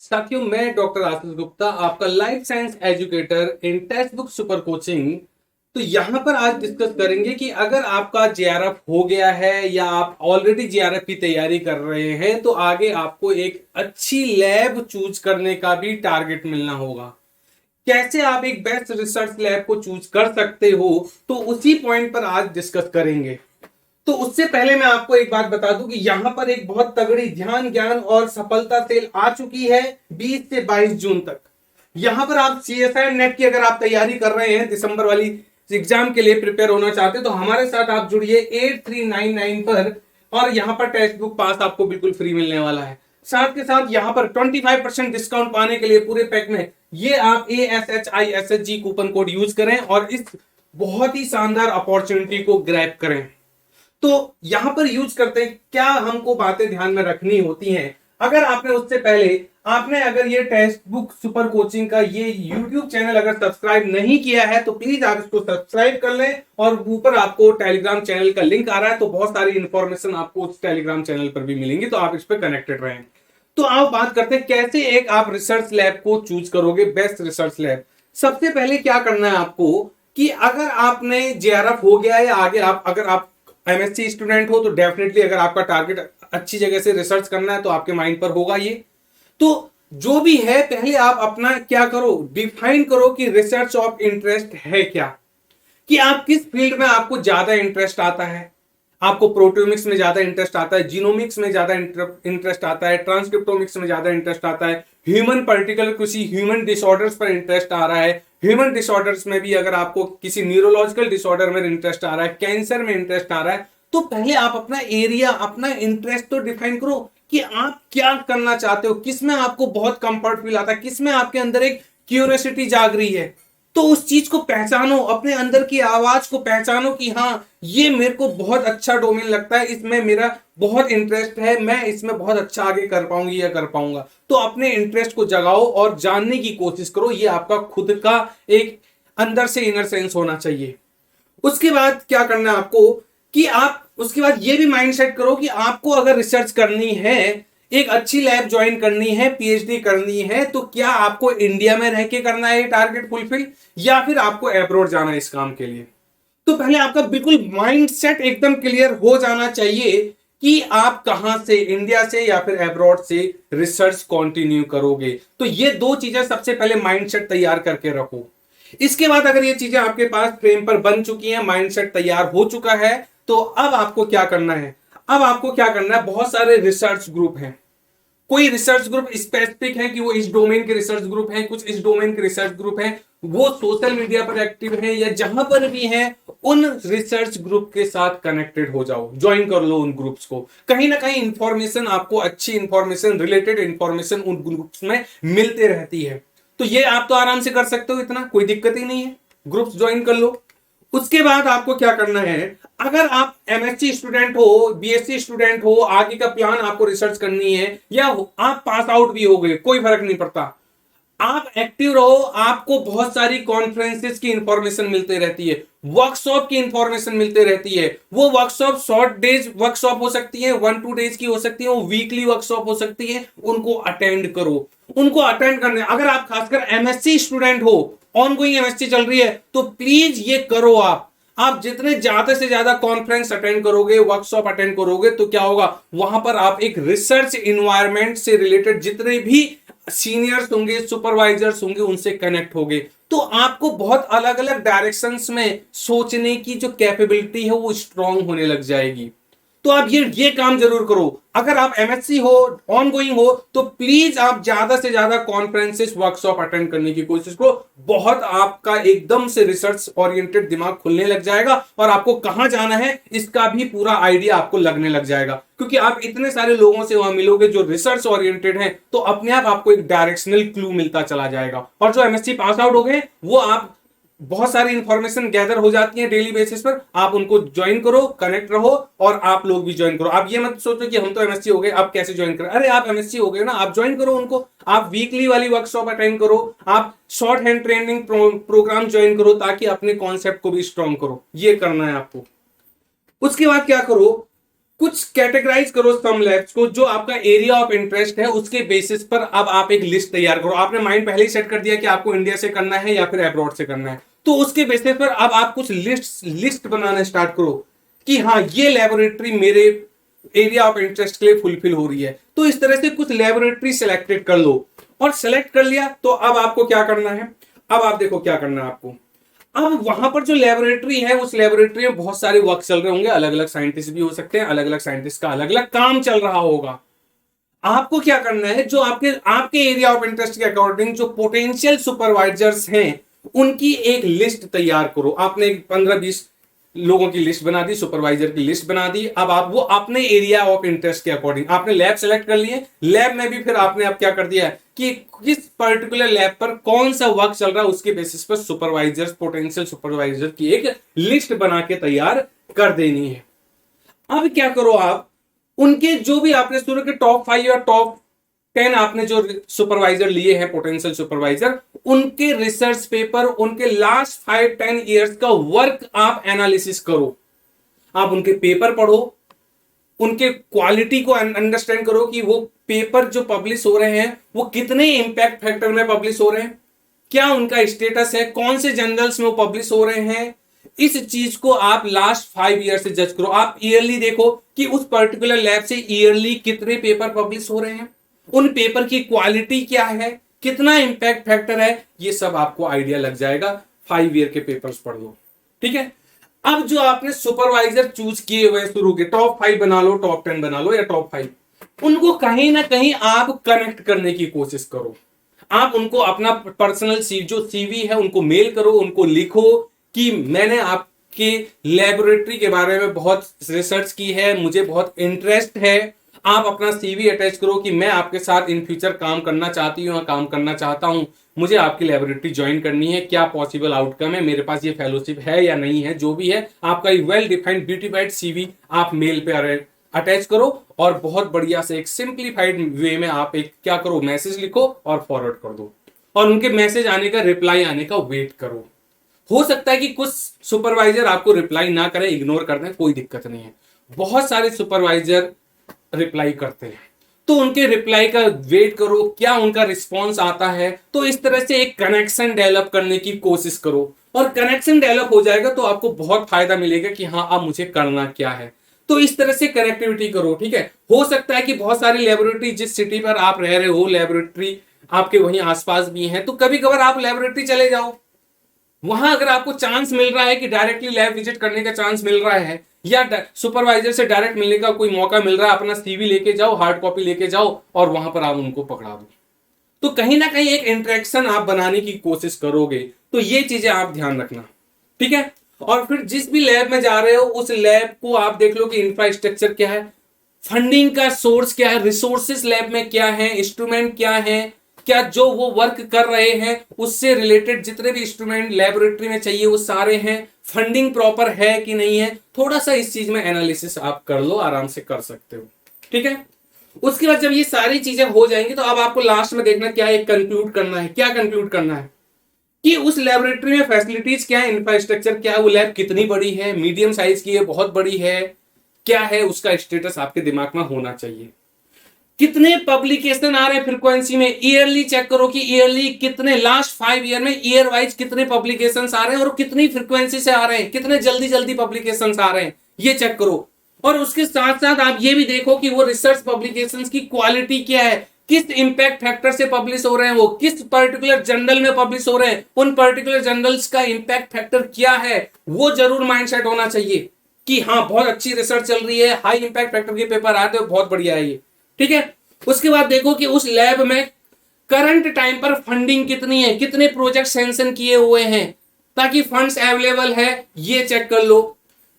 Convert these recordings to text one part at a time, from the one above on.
साथियों, मैं डॉक्टर आशीष गुप्ता, आपका लाइफ साइंस एजुकेटर इन टेक्स्ट बुक सुपर कोचिंग। तो यहाँ पर आज डिस्कस करेंगे कि अगर आपका जेआरएफ हो गया है या आप ऑलरेडी जेआरएफ की तैयारी कर रहे हैं तो आगे आपको एक अच्छी लैब चूज करने का भी टारगेट मिलना होगा। कैसे आप एक बेस्ट रिसर्च लैब को चूज कर सकते हो, तो उसी पॉइंट पर आज डिस्कस करेंगे। तो उससे पहले मैं आपको एक बात बता दूं कि यहां पर एक बहुत तगड़ी ध्यान ज्ञान और सफलता सेल आ चुकी है 20 से 22 जून तक। यहां पर आप सीएसआई नेट की अगर आप तैयारी कर रहे हैं, दिसंबर वाली एग्जाम के लिए प्रिपेयर होना चाहते हैं, तो हमारे साथ आप जुड़िए 8399 पर। और यहां पर टेक्स्ट बुक पास आपको बिल्कुल फ्री मिलने वाला है। साथ के साथ यहां पर 25% डिस्काउंट पाने के लिए पूरे पैक में ये आप ASHISHG कूपन कोड यूज करें और इस बहुत ही शानदार अपॉर्चुनिटी को ग्रैब करें। तो यहां पर यूज करते हैं, क्या हमको बातें ध्यान में रखनी होती हैं। अगर आपने उससे पहले आपने अगर ये टेक्स्ट बुक सुपर कोचिंग का ये यूट्यूब चैनल अगर सब्सक्राइब नहीं किया है तो प्लीज आप इसको सब्सक्राइब कर लें। और ऊपर आपको टेलीग्राम चैनल का लिंक आ रहा है, तो बहुत सारी इंफॉर्मेशन आपको उस टेलीग्राम चैनल पर भी मिलेंगी, तो आप इस पर कनेक्टेड रहें। तो आप बात करते हैं कैसे एक आप रिसर्च लैब को चूज करोगे, बेस्ट रिसर्च लैब। सबसे पहले क्या करना है आपको कि अगर आपने जेआरएफ हो गया है, आगे आप अगर आप एमएससी स्टूडेंट हो तो डेफिनेटली अगर आपका टारगेट अच्छी जगह से रिसर्च करना है तो आपके माइंड पर होगा ये। तो जो भी है, पहले आप अपना क्या करो, डिफाइन करो कि रिसर्च ऑफ इंटरेस्ट है क्या, कि आप किस फील्ड में आपको ज्यादा इंटरेस्ट आता है। आपको प्रोटियोमिक्स में ज्यादा इंटरेस्ट आता है, जीनोमिक्स में ज्यादा इंटरेस्ट आता है, ट्रांसक्रिप्टोमिक्स में ज्यादा इंटरेस्ट आता है, ह्यूमन पर्टिकुलर किसी ह्यूमन डिसऑर्डर्स पर इंटरेस्ट आ रहा है, ह्यूमन डिसऑर्डर्स में भी अगर आपको किसी न्यूरोलॉजिकल डिसऑर्डर में इंटरेस्ट आ रहा है, कैंसर में इंटरेस्ट आ रहा है, तो पहले आप अपना एरिया, अपना इंटरेस्ट तो डिफाइन करो कि आप क्या करना चाहते हो, किसमें आपको बहुत कंफर्ट फील आता है, किसमें आपके अंदर एक क्यूरियोसिटी जाग रही है। तो उस चीज को पहचानो, अपने अंदर की आवाज को पहचानो कि हाँ, ये मेरे को बहुत अच्छा डोमेन लगता है, इसमें मेरा बहुत इंटरेस्ट है, मैं इसमें बहुत अच्छा आगे कर पाऊंगी या कर पाऊंगा। तो अपने इंटरेस्ट को जगाओ और जानने की कोशिश करो। ये आपका खुद का एक अंदर से इनर सेंस होना चाहिए। उसके बाद क्या करना है आपको कि आप उसके बाद ये भी माइंड सेट करो कि आपको अगर रिसर्च करनी है, एक अच्छी लैब ज्वाइन करनी है, पीएचडी करनी है, तो क्या आपको इंडिया में रह के करना है ये टारगेट फुलफिल, या फिर आपको अब्रॉड जाना है इस काम के लिए। तो पहले आपका बिल्कुल माइंड सेट एकदम क्लियर हो जाना चाहिए कि आप कहां से, इंडिया से या फिर अब्रॉड से रिसर्च कंटिन्यू करोगे। तो ये दो चीजें सबसे पहले माइंड सेट तैयार करके रखो। इसके बाद अगर ये चीजें आपके पास फ्रेम पर बन चुकी हैं, माइंड सेट तैयार हो चुका है, तो अब आपको क्या करना है। अब आपको क्या करना है, बहुत सारे रिसर्च ग्रुप हैं। कोई रिसर्च ग्रुप स्पेसिफिक है कि वो इस डोमेन के रिसर्च ग्रुप हैं, कुछ इस डोमेन के रिसर्च ग्रुप हैं, वो सोशल मीडिया पर एक्टिव हैं या जहां पर भी हैं, उन रिसर्च ग्रुप के साथ कनेक्टेड हो जाओ, ज्वाइन कर लो उन ग्रुप्स को। कहीं ना कहीं इंफॉर्मेशन आपको, अच्छी इंफॉर्मेशन, रिलेटेड इंफॉर्मेशन उन ग्रुप्स में मिलते रहती है। तो ये आप तो आराम से कर सकते हो, इतना कोई दिक्कत ही नहीं है, ग्रुप्स ज्वाइन कर लो। उसके बाद आपको क्या करना है, अगर आप एमएससी स्टूडेंट हो, बीएससी स्टूडेंट हो, आगे का प्लान आपको रिसर्च करनी है, या आप पास आउट भी हो गए, कोई फर्क नहीं पड़ता, आप एक्टिव रहो। आपको बहुत सारी कॉन्फ्रेंसेस की इंफॉर्मेशन मिलती रहती है, वर्कशॉप की इंफॉर्मेशन मिलती रहती है। वो वर्कशॉप शॉर्ट डेज वर्कशॉप हो सकती है, 1-2 डेज की हो सकती है, वो वीकली वर्कशॉप हो सकती है, उनको अटेंड करो। उनको अटेंड करने, अगर आप खासकर एमएससी स्टूडेंट हो, ऑनगोइंग एमएससी चल रही है, तो प्लीज ये करो। आप जितने ज्यादा से ज्यादा कॉन्फ्रेंस अटेंड करोगे, वर्कशॉप अटेंड करोगे, तो क्या होगा, वहां पर आप एक रिसर्च इन्वायरमेंट से रिलेटेड जितने भी सीनियर्स होंगे, सुपरवाइजर्स होंगे, उनसे कनेक्ट होगे। तो आपको बहुत अलग अलग डायरेक्शंस में सोचने की जो कैपेबिलिटी है वो स्ट्रांग होने लग जाएगी। तो आप ये काम जरूर करो। अगर आप एमएससी हो, ऑन गोइंग हो, तो प्लीज आप ज्यादा से ज्यादा कॉन्फ्रेंसेस, वर्कशॉप अटेंड करने की कोशिश करो। बहुत आपका एकदम से रिसर्च ओरिएंटेड दिमाग खुलने लग जाएगा और आपको कहां जाना है इसका भी पूरा आइडिया आपको लगने लग जाएगा, क्योंकि आप इतने सारे लोगों से वहां मिलोगे जो रिसर्च ओरिएंटेड हैं, तो अपने आप आपको एक डायरेक्शनल क्लू मिलता चला जाएगा। और जो एमएससी पास आउट हो गए, वो आप बहुत सारी इंफॉर्मेशन गैदर हो जाती है डेली बेसिस पर, आप उनको ज्वाइन करो, कनेक्ट रहो, और आप लोग भी ज्वाइन करो। आप ये मत सोचो कि हम तो एमएससी हो गए, आप कैसे ज्वाइन करें। अरे आप एमएससी हो गए ना, आप ज्वाइन करो उनको, आप वीकली वाली वर्कशॉप अटेंड करो, आप shorthand training programme join करो, ताकि अपने कॉन्सेप्ट को भी स्ट्रॉन्ग करो। ये करना है आपको। उसके बाद क्या करो, कुछ कैटेगराइज करो सम लैब्स को, जो आपका एरिया ऑफ इंटरेस्ट है उसके बेसिस पर अब आप एक लिस्ट तैयार करो। आपने माइंड पहले ही सेट कर दिया कि आपको इंडिया से करना है या फिर अब्रॉड से करना है, तो उसके बेसिस पर अब आप कुछ लिस्ट बनाना स्टार्ट करो कि हाँ ये लेबोरेटरी मेरे एरिया ऑफ इंटरेस्ट के लिए फुलफिल हो रही है। तो इस तरह से कुछ लेबोरेटरी सिलेक्टेड कर लो, और सिलेक्ट कर लिया तो अब आपको क्या करना है, अब आप देखो क्या करना है आपको। अब वहां पर जो लेबोरेटरी है उस लेबोरेटरी में बहुत सारे वर्क चल रहे होंगे, अलग अलग साइंटिस्ट भी हो सकते हैं, अलग अलग साइंटिस्ट का अलग अलग काम चल रहा होगा। आपको क्या करना है, जो आपके आपके एरिया ऑफ इंटरेस्ट के अकॉर्डिंग जो पोटेंशियल सुपरवाइजर्स हैं उनकी एक लिस्ट तैयार करो। आपने 15-20 लोगों की लिस्ट बना दी, सुपरवाइजर की लिस्ट बना दी। अब आप वो अपने एरिया ऑफ इंटरेस्ट के अकॉर्डिंग आपने लैब सेलेक्ट कर लिए। लैब में भी फिर आपने अब क्या कर दिया है कि किस पर्टिकुलर लैब पर कौन सा वर्क चल रहा है उसके बेसिस पर सुपरवाइजर्स, पोटेंशियल सुपरवाइजर की एक लिस्ट बना के तैयार कर देनी है। अब क्या करो आप, उनके जो भी आपने शुरू के टॉप 5 या टॉप 10 आपने जो सुपरवाइजर लिए हैं पोटेंशियल सुपरवाइजर, उनके रिसर्च पेपर, उनके लास्ट 5-10 ईयर्स का वर्क आप एनालिसिस करो। आप उनके पेपर पढ़ो, उनके क्वालिटी को अंडरस्टैंड करो कि वो पेपर जो पब्लिश हो रहे हैं वो कितने इंपैक्ट फैक्टर में पब्लिश हो रहे हैं, क्या उनका स्टेटस है, कौन से जर्नल्स में वो पब्लिश हो रहे हैं। इस चीज को आप लास्ट 5 ईयर से जज करो। आप ईयरली देखो कि उस पर्टिकुलर लैब से ईयरली कितने पेपर पब्लिश हो रहे हैं, उन पेपर की क्वालिटी क्या है, कितना इंपैक्ट फैक्टर है, ये सब आपको आइडिया लग जाएगा। 5 ईयर के पेपर्स पढ़ लो, ठीक है। अब जो आपने सुपरवाइजर चूज किए हुए शुरू के टॉप 5 बना लो, टॉप 10 बना लो या टॉप 5, उनको कहीं ना कहीं आप कनेक्ट करने की कोशिश करो। आप उनको अपना पर्सनल जो सीवी है उनको मेल करो, उनको लिखो कि मैंने आपके लेबोरेटरी के बारे में बहुत रिसर्च की है, मुझे बहुत इंटरेस्ट है। आप अपना सीवी अटैच करो कि मैं आपके साथ इन फ्यूचर काम करना चाहती हूँ, काम करना चाहता हूँ, मुझे आपकी लेबोरेटरी ज्वाइन करनी है, क्या पॉसिबल आउटकम है, मेरे पास ये फेलोशिप है या नहीं है, जो भी है आपका एक वेल डिफाइंड ब्यूटिफाइड सीवी आप मेल पे अटैच करो और बहुत बढ़िया से एक सिंप्लीफाइड वे में आप एक क्या करो, मैसेज लिखो और फॉरवर्ड कर दो, और उनके मैसेज आने का, रिप्लाई आने का वेट करो। हो सकता है कि कुछ सुपरवाइजर आपको रिप्लाई ना करें, इग्नोर कर दें, कोई दिक्कत नहीं है। बहुत सारे सुपरवाइजर रिप्लाई करते हैं, तो उनके रिप्लाई का वेट करो, क्या उनका रिस्पॉन्स आता है। तो इस तरह से एक कनेक्शन डेवलप करने की कोशिश करो, और कनेक्शन डेवलप हो जाएगा तो आपको बहुत फायदा मिलेगा कि हाँ अब मुझे करना क्या है। तो इस तरह से कनेक्टिविटी करो, ठीक है। हो सकता है कि बहुत सारी लेबोरेटरी, जिस सिटी पर आप रह रहे हो लेबोरेटरी आपके वहीं आसपास भी हैं, तो कभी कभार आप लेबोरेटरी चले जाओ। वहां अगर आपको चांस मिल रहा है कि डायरेक्टली लैब विजिट करने का चांस मिल रहा है या सुपरवाइजर से डायरेक्ट मिलने का कोई मौका मिल रहा है, अपना सीवी लेके जाओ, हार्ड कॉपी लेके जाओ और वहां पर आप उनको पकड़ा दो। तो कहीं ना कहीं एक इंटरेक्शन आप बनाने की कोशिश करोगे। तो ये चीजें आप ध्यान रखना, ठीक है। और फिर जिस भी लैब में जा रहे हो उस लैब को आप देख लो कि इंफ्रास्ट्रक्चर क्या है, फंडिंग का सोर्स क्या है, रिसोर्सेस लैब में क्या है, इंस्ट्रूमेंट क्या है, क्या जो वो वर्क कर रहे हैं उससे रिलेटेड जितने भी इंस्ट्रूमेंट लेबोरेटरी में चाहिए वो सारे हैं, फंडिंग प्रॉपर है कि नहीं है, थोड़ा सा इस चीज में एनालिसिस आप कर लो, आराम से कर सकते हो, ठीक है। उसके बाद जब ये सारी चीजें हो जाएंगी तो अब आपको लास्ट में देखना क्या है, कंक्लूड करना है। क्या कंक्लूड करना है कि उस लेबोरेटरी में फैसिलिटीज क्या है, इंफ्रास्ट्रक्चर क्या है, वो लैब कितनी बड़ी है, मीडियम साइज की है, बहुत बड़ी है, क्या है उसका स्टेटस आपके दिमाग में होना चाहिए। कितने पब्लिकेशन आ रहे हैं फ्रीक्वेंसी में, ईयरली चेक करो कि ईयरली कितने, लास्ट 5 ईयर में ईयर वाइज कितने पब्लिकेशन आ रहे हैं और कितनी फ्रीक्वेंसी से आ रहे हैं, कितने जल्दी जल्दी पब्लिकेशन आ रहे हैं, ये चेक करो। और उसके साथ साथ आप ये भी देखो कि वो रिसर्च पब्लिकेशंस की क्वालिटी क्या है, किस इंपैक्ट फैक्टर से पब्लिश हो रहे हैं, वो किस पर्टिकुलर जर्नल में पब्लिश हो रहे हैं, उन पर्टिकुलर जर्नल्स का इंपैक्ट फैक्टर क्या है, वो जरूर माइंडसेट होना चाहिए कि हाँ बहुत अच्छी रिसर्च चल रही है, हाई इंपैक्ट फैक्टर के पेपर आते हैं, बहुत बढ़िया है ये, ठीक है। उसके बाद देखो कि उस लैब में करंट टाइम पर फंडिंग कितनी है, कितने प्रोजेक्ट सैंक्शन किए हुए हैं, ताकि फंड्स अवेलेबल है ये चेक कर लो।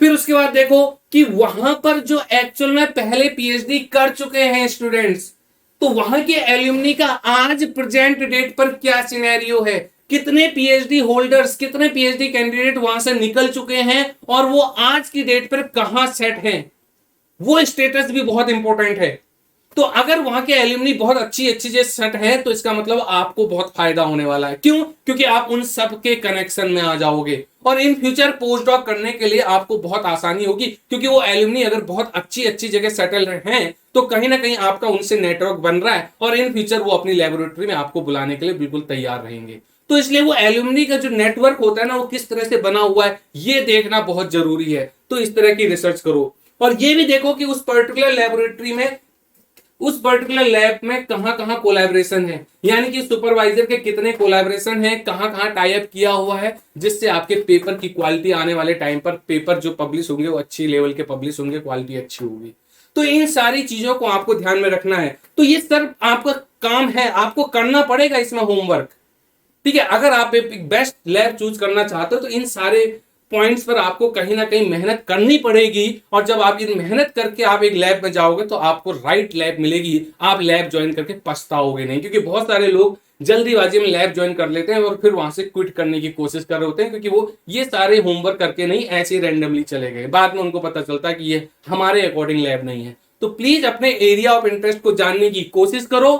फिर उसके बाद देखो कि वहां पर जो एक्चुअल में पहले पीएचडी कर चुके हैं स्टूडेंट्स, तो वहां के एल्यूमनी का आज प्रेजेंट डेट पर क्या सिनेरियो है, कितने पीएचडी होल्डर्स, कितने पीएचडी कैंडिडेट वहां से निकल चुके हैं और वो आज की डेट पर कहां सेट हैं, वो स्टेटस भी बहुत इंपॉर्टेंट है। तो अगर वहां के एल्यूमनी बहुत अच्छी अच्छी जो सेट है तो इसका मतलब आपको बहुत फायदा होने वाला है। क्यों? क्योंकि आप उन सब के कनेक्शन में आ जाओगे और इन फ्यूचर पोस्ट डॉक करने के लिए आपको बहुत आसानी होगी, क्योंकि वो एल्यूमनी अगर बहुत अच्छी अच्छी जगह सेटल हैं तो कहीं ना कहीं आपका उनसे नेटवर्क बन रहा है और इन फ्यूचर वो अपनी लेबोरेटरी में आपको बुलाने के लिए बिल्कुल तैयार रहेंगे। तो इसलिए वो एल्यूमनी का जो नेटवर्क होता है ना, वो किस तरह से बना हुआ है ये देखना बहुत जरूरी है। तो इस तरह की रिसर्च करो और ये भी देखो कि उस पर्टिकुलर लेबोरेटरी में, उस पर्टिकुलर लैब में कहां कहां कोलैबोरेशन है, यानी कि सुपरवाइजर के कितने कोलैबोरेशन है, कहां कहां टाई अप किया हुआ है, जिससे आपके पेपर की क्वालिटी आने वाले टाइम पर पेपर जो पब्लिश होंगे वो अच्छी लेवल के पब्लिश होंगे, क्वालिटी अच्छी होगी। तो इन सारी चीजों को आपको ध्यान में रखना है। तो ये सब आपका काम है, आपको करना पड़ेगा इसमें होमवर्क। ठीक है, अगर आप एक बेस्ट लैब चूज करना चाहते हो तो इन सारे पॉइंट्स पर आपको कहीं ना कहीं मेहनत करनी पड़ेगी और जब आप ये मेहनत करके आप एक लैब में जाओगे तो आपको राइट लैब मिलेगी। आप लैब ज्वाइन करके पछताओगे नहीं, क्योंकि बहुत सारे लोग जल्दीबाजी में लैब ज्वाइन कर लेते हैं और फिर वहां से क्विट करने की कोशिश कर रहे होते हैं, क्योंकि वो ये सारे होमवर्क करके नहीं ऐसे ही रैंडमली चले गए, बाद में उनको पता चलता है कि ये हमारे अकॉर्डिंग लैब नहीं है। तो प्लीज अपने एरिया ऑफ इंटरेस्ट को जानने की कोशिश करो,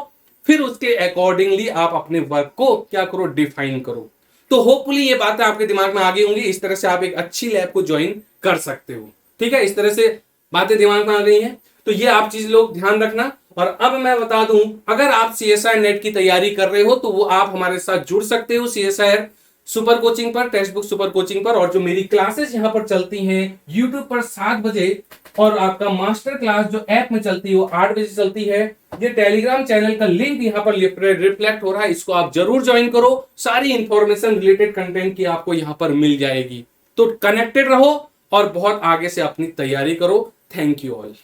फिर उसके अकॉर्डिंगली आप अपने वर्क को क्या करो, डिफाइन करो। तो होपफुली ये बातें आपके दिमाग में आ गई होंगी, इस तरह से आप एक अच्छी लैब को ज्वाइन कर सकते हो। ठीक है, इस तरह से बातें दिमाग में आ गई हैं तो ये आप चीज लोग ध्यान रखना। और अब मैं बता दूं, अगर आप CSIR नेट की तैयारी कर रहे हो तो वो आप हमारे साथ जुड़ सकते हो CSIR सुपर कोचिंग पर, टेक्स्ट बुक सुपर कोचिंग पर। और जो मेरी क्लासेस यहां पर चलती हैं यूट्यूब पर 7 बजे और आपका मास्टर क्लास जो ऐप में चलती है वो 8 बजे चलती है। ये टेलीग्राम चैनल का लिंक यहाँ पर रिफ्लेक्ट हो रहा है, इसको आप जरूर ज्वाइन करो। सारी इंफॉर्मेशन रिलेटेड कंटेंट की आपको यहाँ पर मिल जाएगी। तो कनेक्टेड रहो और बहुत आगे से अपनी तैयारी करो। Thank you all.